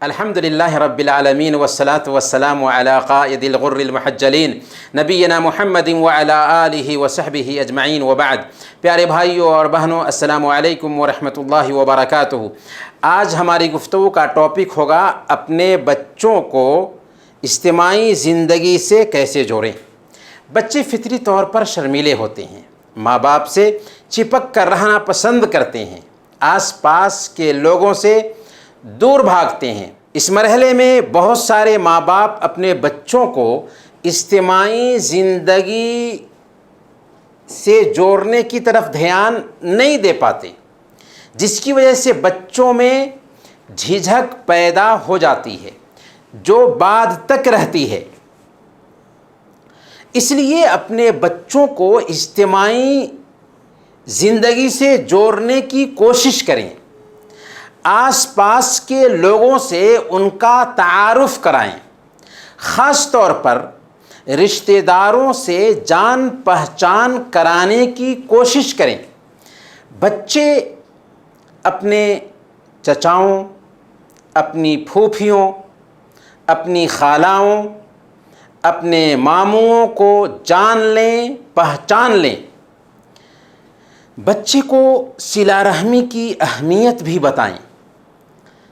الحمد للہ رب العالمین والصلاة والسلام علی قائد الغر المحجلین نبینا محمد وعلی آلہ وصحبہ اجمعین وبعد۔ پیارے بھائیوں اور بہنوں، السلام علیکم ورحمۃ اللہ وبرکاتہ۔ آج ہماری گفتگو کا ٹاپک ہوگا اپنے بچوں کو اجتماعی زندگی سے کیسے جوڑیں۔ بچے فطری طور پر شرمیلے ہوتے ہیں، ماں باپ سے چپک کر رہنا پسند کرتے ہیں، آس پاس کے لوگوں سے دور بھاگتے ہیں۔ اس مرحلے میں بہت سارے ماں باپ اپنے بچوں کو اجتماعی زندگی سے جوڑنے کی طرف دھیان نہیں دے پاتے، جس کی وجہ سے بچوں میں جھجھک پیدا ہو جاتی ہے جو بعد تک رہتی ہے۔ اس لیے اپنے بچوں کو اجتماعی زندگی سے جوڑنے کی کوشش کریں، آس پاس کے لوگوں سے ان کا تعارف کرائیں، خاص طور پر رشتہ داروں سے جان پہچان کرانے کی کوشش کریں۔ بچے اپنے چچاؤں، اپنی پھوپھیوں، اپنی خالاؤں، اپنے ماموں کو جان لیں، پہچان لیں۔ بچے کو صلہ رحمی کی اہمیت بھی بتائیں۔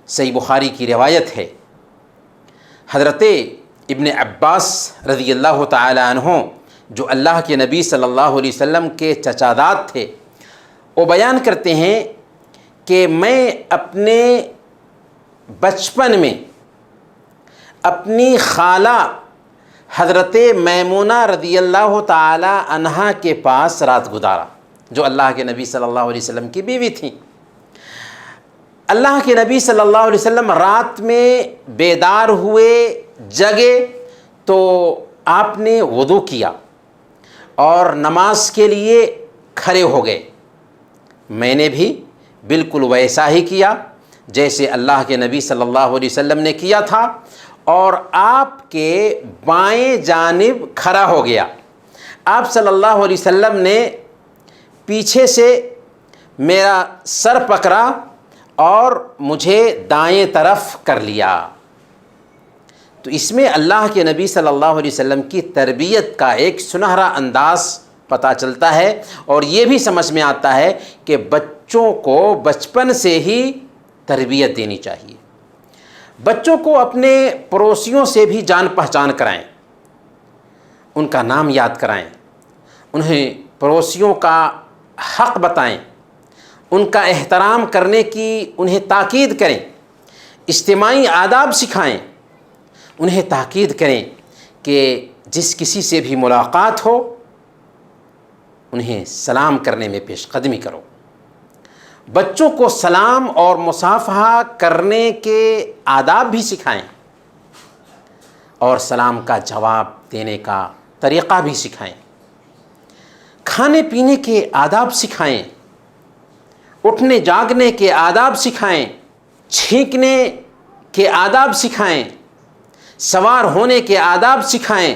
صحیح بخاری کی روایت ہے، حضرت ابن عباس رضی اللہ تعالی عنہ جو اللہ کے نبی صلی اللہ علیہ وسلم کے چچاداد تھے، وہ بیان کرتے ہیں کہ میں اپنے بچپن میں اپنی خالہ حضرت میمونہ رضی اللہ تعالی عنہا کے پاس رات گزارا، جو اللہ کے نبی صلی اللہ علیہ وسلم کی بیوی تھیں۔ اللہ کے نبی صلی اللہ علیہ وسلم رات میں بیدار ہوئے، جگے تو آپ نے وضو کیا اور نماز کے لیے کھڑے ہو گئے۔ میں نے بھی بالکل ویسا ہی کیا جیسے اللہ کے نبی صلی اللہ علیہ وسلم نے کیا تھا، اور آپ کے بائیں جانب کھڑا ہو گیا۔ آپ صلی اللہ علیہ وسلم نے پیچھے سے میرا سر پکڑا اور مجھے دائیں طرف کر لیا۔ تو اس میں اللہ کے نبی صلی اللہ علیہ وسلم کی تربیت کا ایک سنہرا انداز پتہ چلتا ہے، اور یہ بھی سمجھ میں آتا ہے کہ بچوں کو بچپن سے ہی تربیت دینی چاہیے۔ بچوں کو اپنے پڑوسیوں سے بھی جان پہچان کرائیں، ان کا نام یاد کرائیں، انہیں پڑوسیوں کا حق بتائیں، ان کا احترام کرنے کی انہیں تاکید کریں، اجتماعی آداب سکھائیں، انہیں تاکید کریں کہ جس کسی سے بھی ملاقات ہو انہیں سلام کرنے میں پیش قدمی کرو۔ بچوں کو سلام اور مصافحہ کرنے کے آداب بھی سکھائیں، اور سلام کا جواب دینے کا طریقہ بھی سکھائیں۔ کھانے پینے کے آداب سکھائیں، اٹھنے جاگنے کے آداب سکھائیں، چھینکنے کے آداب سکھائیں، سوار ہونے کے آداب سکھائیں،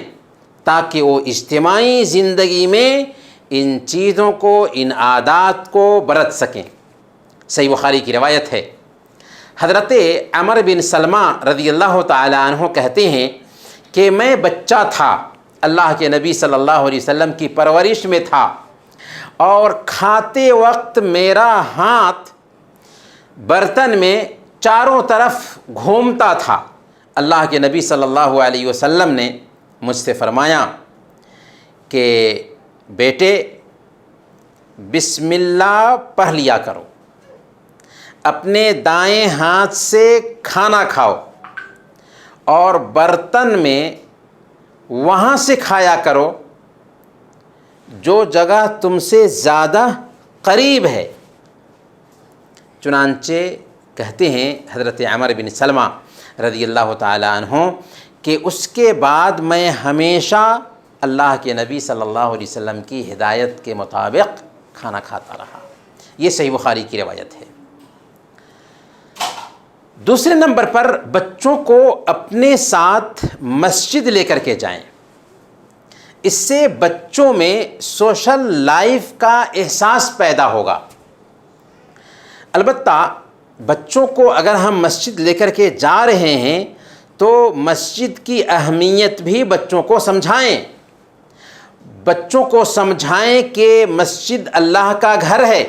تاکہ وہ اجتماعی زندگی میں ان چیزوں کو، ان عادات کو برت سکیں۔ صحیح بخاری کی روایت ہے، حضرت عمر بن سلمہ رضی اللہ تعالی عنہ کہتے ہیں کہ میں بچہ تھا، اللہ کے نبی صلی اللہ علیہ وسلم کی پرورش میں تھا، اور کھاتے وقت میرا ہاتھ برتن میں چاروں طرف گھومتا تھا۔ اللہ کے نبی صلی اللہ علیہ وسلم نے مجھ سے فرمایا کہ بیٹے بسم اللہ پڑھ لیا کرو، اپنے دائیں ہاتھ سے کھانا کھاؤ، اور برتن میں وہاں سے کھایا کرو جو جگہ تم سے زیادہ قریب ہے۔ چنانچہ کہتے ہیں حضرت عمر بن سلمہ رضی اللہ تعالی عنہ کہ اس کے بعد میں ہمیشہ اللہ کے نبی صلی اللہ علیہ وسلم کی ہدایت کے مطابق کھانا کھاتا رہا۔ یہ صحیح بخاری کی روایت ہے۔ دوسرے نمبر پر بچوں کو اپنے ساتھ مسجد لے کر کے جائیں، اس سے بچوں میں سوشل لائف کا احساس پیدا ہوگا۔ البتہ بچوں کو اگر ہم مسجد لے کر کے جا رہے ہیں تو مسجد کی اہمیت بھی بچوں کو سمجھائیں، بچوں کو سمجھائیں کہ مسجد اللہ کا گھر ہے،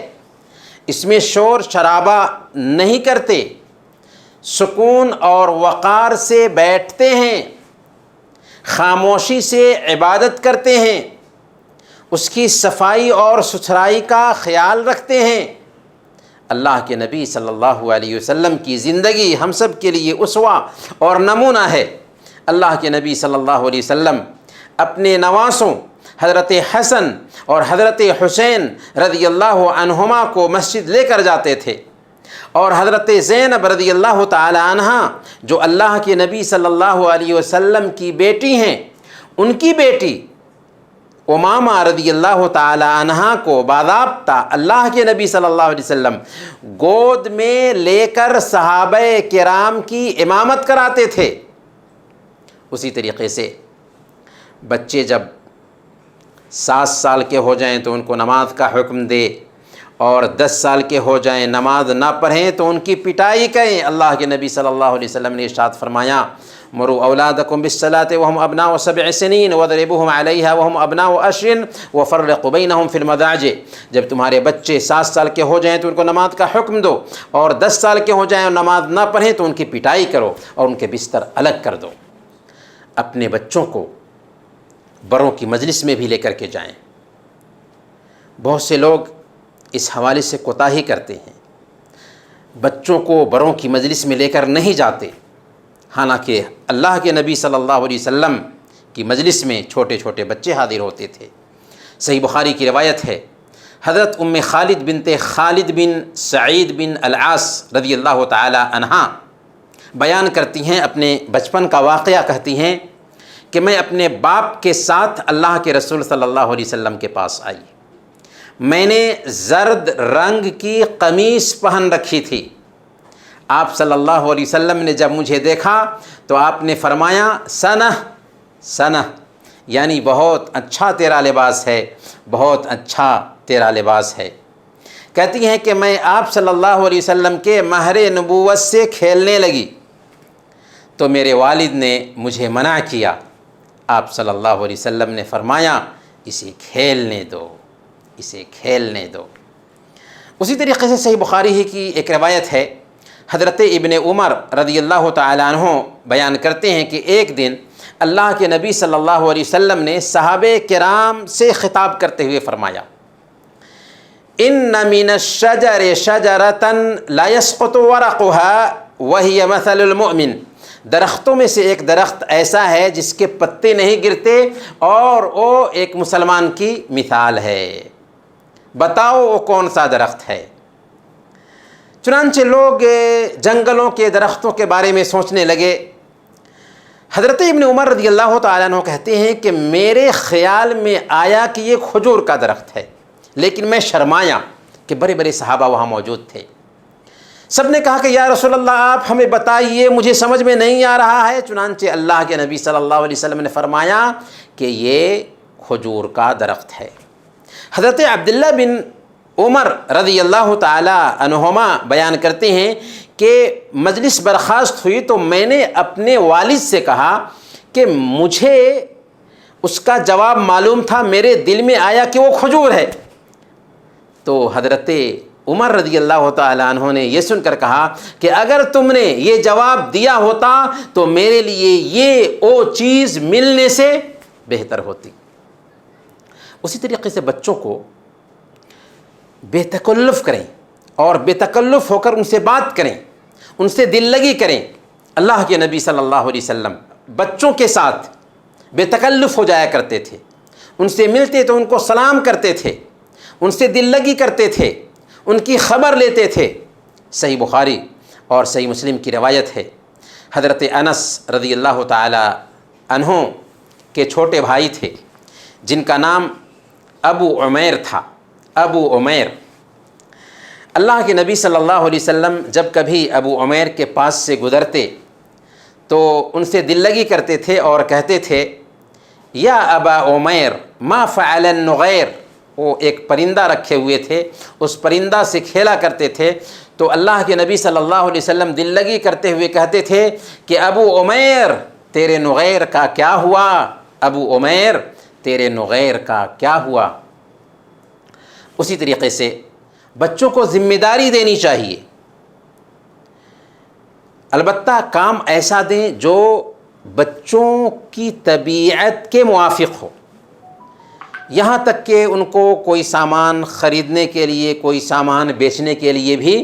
اس میں شور شرابہ نہیں کرتے، سکون اور وقار سے بیٹھتے ہیں، خاموشی سے عبادت کرتے ہیں، اس کی صفائی اور ستھرائی کا خیال رکھتے ہیں۔ اللہ کے نبی صلی اللہ علیہ وسلم کی زندگی ہم سب کے لیے اسوہ اور نمونہ ہے۔ اللہ کے نبی صلی اللہ علیہ وسلم اپنے نواسوں حضرت حسن اور حضرت حسین رضی اللہ عنہما کو مسجد لے کر جاتے تھے، اور حضرت زینب رضی اللہ تعالی عنہ جو اللہ کے نبی صلی اللہ علیہ وسلم کی بیٹی ہیں، ان کی بیٹی امامہ رضی اللہ تعالی عنہ کو باضابطہ اللہ کے نبی صلی اللہ علیہ وسلم گود میں لے کر صحابہ کرام کی امامت کراتے تھے۔ اسی طریقے سے بچے جب 7 سال کے ہو جائیں تو ان کو نماز کا حکم دے، اور 10 سال کے ہو جائیں نماز نہ پڑھیں تو ان کی پٹائی کریں۔ اللہ کے نبی صلی اللہ علیہ وسلم نے ارشاد فرمایا، مروا اولادکم بالصلاۃ وهم ابناء 7 سنین واضربوهم علیہا وهم ابناء 10 وفرقوا بینہم فی المضاجع۔ جب تمہارے بچے 7 سال کے ہو جائیں تو ان کو نماز کا حکم دو، اور 10 سال کے ہو جائیں اور نماز نہ پڑھیں تو ان کی پٹائی کرو اور ان کے بستر الگ کر دو۔ اپنے بچوں کو بڑوں کی مجلس میں بھی لے کر کے جائیں۔ بہت سے لوگ اس حوالے سے کوتاہی کرتے ہیں، بچوں کو بڑوں کی مجلس میں لے کر نہیں جاتے، حالانکہ اللہ کے نبی صلی اللہ علیہ وسلم کی مجلس میں چھوٹے چھوٹے بچے حاضر ہوتے تھے۔ صحیح بخاری کی روایت ہے، حضرت ام خالد بنت خالد بن سعید بن العاص رضی اللہ تعالی عنہا بیان کرتی ہیں، اپنے بچپن کا واقعہ کہتی ہیں کہ میں اپنے باپ کے ساتھ اللہ کے رسول صلی اللہ علیہ وسلم کے پاس آئی، میں نے زرد رنگ کی قمیص پہن رکھی تھی۔ آپ صلی اللہ علیہ وسلم نے جب مجھے دیکھا تو آپ نے فرمایا سنہ سنہ، یعنی بہت اچھا تیرا لباس ہے، بہت اچھا تیرا لباس ہے۔ کہتی ہیں کہ میں آپ صلی اللہ علیہ وسلم کے مہر نبوت سے کھیلنے لگی تو میرے والد نے مجھے منع کیا۔ آپ صلی اللہ علیہ وسلم نے فرمایا اسے کھیلنے دو، اسے کھیلنے دو۔ اسی طریقے سے صحیح بخاری ہی کی ایک روایت ہے، حضرت ابن عمر رضی اللہ تعالی عنہ بیان کرتے ہیں کہ ایک دن اللہ کے نبی صلی اللہ علیہ وسلم نے صحابہ کرام سے خطاب کرتے ہوئے فرمایا، ان من الشجر شجرۃ لا يسقط ورقها وهي مثل المؤمن، درختوں میں سے ایک درخت ایسا ہے جس کے پتے نہیں گرتے اور وہ ایک مسلمان کی مثال ہے۔ بتاؤ وہ کون سا درخت ہے؟ چنانچہ لوگ جنگلوں کے درختوں کے بارے میں سوچنے لگے۔ حضرت ابن عمر رضی اللہ تعالیٰ عنہ کہتے ہیں کہ میرے خیال میں آیا کہ یہ کھجور کا درخت ہے، لیکن میں شرمایا کہ بڑے بڑے صحابہ وہاں موجود تھے۔ سب نے کہا کہ یا رسول اللہ آپ ہمیں بتائیے، مجھے سمجھ میں نہیں آ رہا ہے۔ چنانچہ اللہ کے نبی صلی اللہ علیہ وسلم نے فرمایا کہ یہ کھجور کا درخت ہے۔ حضرت عبداللہ بن عمر رضی اللہ تعالی عنہما بیان کرتے ہیں کہ مجلس برخاست ہوئی تو میں نے اپنے والد سے کہا کہ مجھے اس کا جواب معلوم تھا، میرے دل میں آیا کہ وہ کھجور ہے۔ تو حضرت عمر رضی اللہ تعالی عنہ نے یہ سن کر کہا کہ اگر تم نے یہ جواب دیا ہوتا تو میرے لیے یہ او چیز ملنے سے بہتر ہوتی۔ اسی طریقے سے بچوں کو بے تکلف کریں اور بے تکلف ہو کر ان سے بات کریں، ان سے دل لگی کریں۔ اللہ کے نبی صلی اللہ علیہ وسلم بچوں کے ساتھ بے تکلف ہو جایا کرتے تھے، ان سے ملتے تو ان کو سلام کرتے تھے، ان سے دل لگی کرتے تھے، ان کی خبر لیتے تھے۔ صحیح بخاری اور صحیح مسلم کی روایت ہے، حضرت انس رضی اللہ تعالی عنہ کے چھوٹے بھائی تھے جن کا نام ابو عمیر تھا، ابو عمیر۔ اللہ کے نبی صلی اللہ علیہ وسلم جب کبھی ابو عمیر کے پاس سے گزرتے تو ان سے دل لگی کرتے تھے اور کہتے تھے یا ابا عمیر ما فعل النغیر، وہ ایک پرندہ رکھے ہوئے تھے، اس پرندہ سے کھیلا کرتے تھے، تو اللہ کے نبی صلی اللہ علیہ وسلم دل لگی کرتے ہوئے کہتے تھے کہ ابو عمیر تیرے نغیر کا کیا ہوا، ابو عمیر تیرے نغیر کا کیا ہوا۔ اسی طریقے سے بچوں کو ذمہ داری دینی چاہیے، البتہ کام ایسا دیں جو بچوں کی طبیعت کے موافق ہو، یہاں تک کہ ان کو کوئی سامان خریدنے کے لیے، کوئی سامان بیچنے کے لیے بھی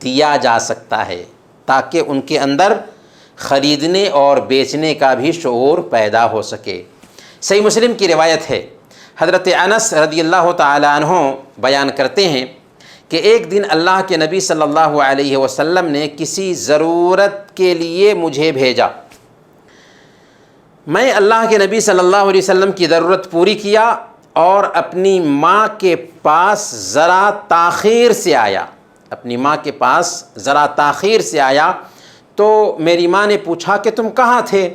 دیا جا سکتا ہے، تاکہ ان کے اندر خریدنے اور بیچنے کا بھی شعور پیدا ہو سکے۔ صحیح مسلم کی روایت ہے، حضرت انس رضی اللہ تعالی عنہ بیان کرتے ہیں کہ ایک دن اللہ کے نبی صلی اللہ علیہ وسلم نے کسی ضرورت کے لیے مجھے بھیجا، میں اللہ کے نبی صلی اللہ علیہ وسلم کی ضرورت پوری کیا اور اپنی ماں کے پاس ذرا تاخیر سے آیا، اپنی ماں کے پاس ذرا تاخیر سے آیا تو میری ماں نے پوچھا کہ تم کہاں تھے؟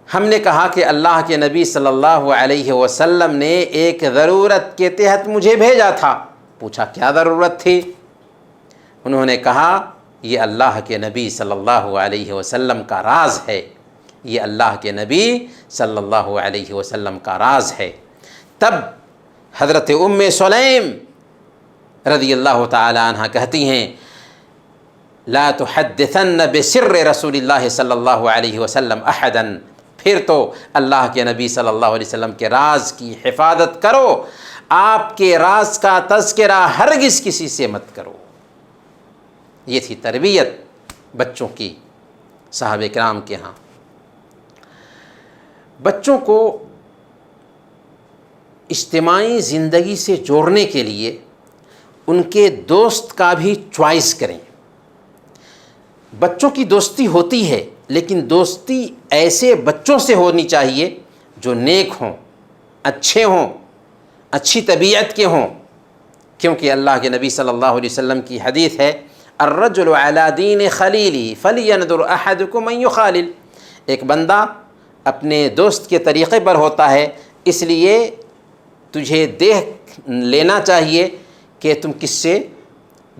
ہم نے کہا کہ اللہ کے نبی صلی اللہ علیہ وسلم نے ایک ضرورت کے تحت مجھے بھیجا تھا۔ پوچھا کیا ضرورت تھی؟ انہوں نے کہا یہ اللہ کے نبی صلی اللہ علیہ وسلم کا راز ہے، یہ اللہ کے نبی صلی اللہ علیہ وسلم کا راز ہے۔ تب حضرت ام سلیم رضی اللہ تعالی عنہ کہتی ہیں لا تحدثن بسر رسول اللہ صلی اللہ علیہ وسلم احدا، پھر تو اللہ کے نبی صلی اللہ علیہ وسلم کے راز کی حفاظت کرو، آپ کے راز کا تذکرہ ہرگز کسی سے مت کرو۔ یہ تھی تربیت بچوں کی صحابہ کرام کے ہاں۔ بچوں کو اجتماعی زندگی سے جوڑنے کے لیے ان کے دوست کا بھی چوائس کریں۔ بچوں کی دوستی ہوتی ہے، لیکن دوستی ایسے بچوں سے ہونی چاہیے جو نیک ہوں، اچھے ہوں، اچھی طبیعت کے ہوں، کیونکہ اللہ کے نبی صلی اللہ علیہ وسلم کی حدیث ہے الرجل علی دین خلیلی فلینظر احدکم من یخالل، ایک بندہ اپنے دوست کے طریقے پر ہوتا ہے، اس لیے تجھے دیکھ لینا چاہیے کہ تم کس سے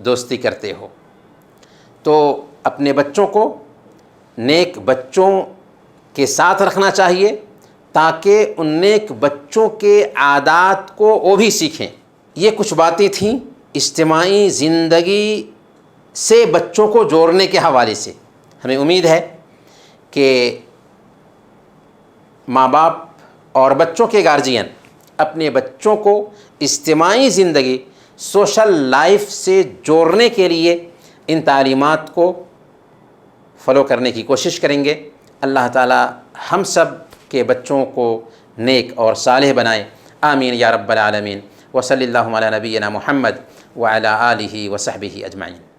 دوستی کرتے ہو۔ تو اپنے بچوں کو نیک بچوں کے ساتھ رکھنا چاہیے تاکہ ان نیک بچوں کے عادات کو وہ بھی سیکھیں۔ یہ کچھ باتیں تھیں اجتماعی زندگی سے بچوں کو جوڑنے کے حوالے سے۔ ہمیں امید ہے کہ ماں باپ اور بچوں کے گارجین اپنے بچوں کو اجتماعی زندگی، سوشل لائف سے جوڑنے کے لیے ان تعلیمات کو فالو کرنے کی کوشش کریں گے۔ اللہ تعالی ہم سب کے بچوں کو نیک اور صالح بنائے، آمین یا رب العالمین۔ وصلی اللہ علی نبینا محمد وعلی آلہ وصحبہ اجمعین۔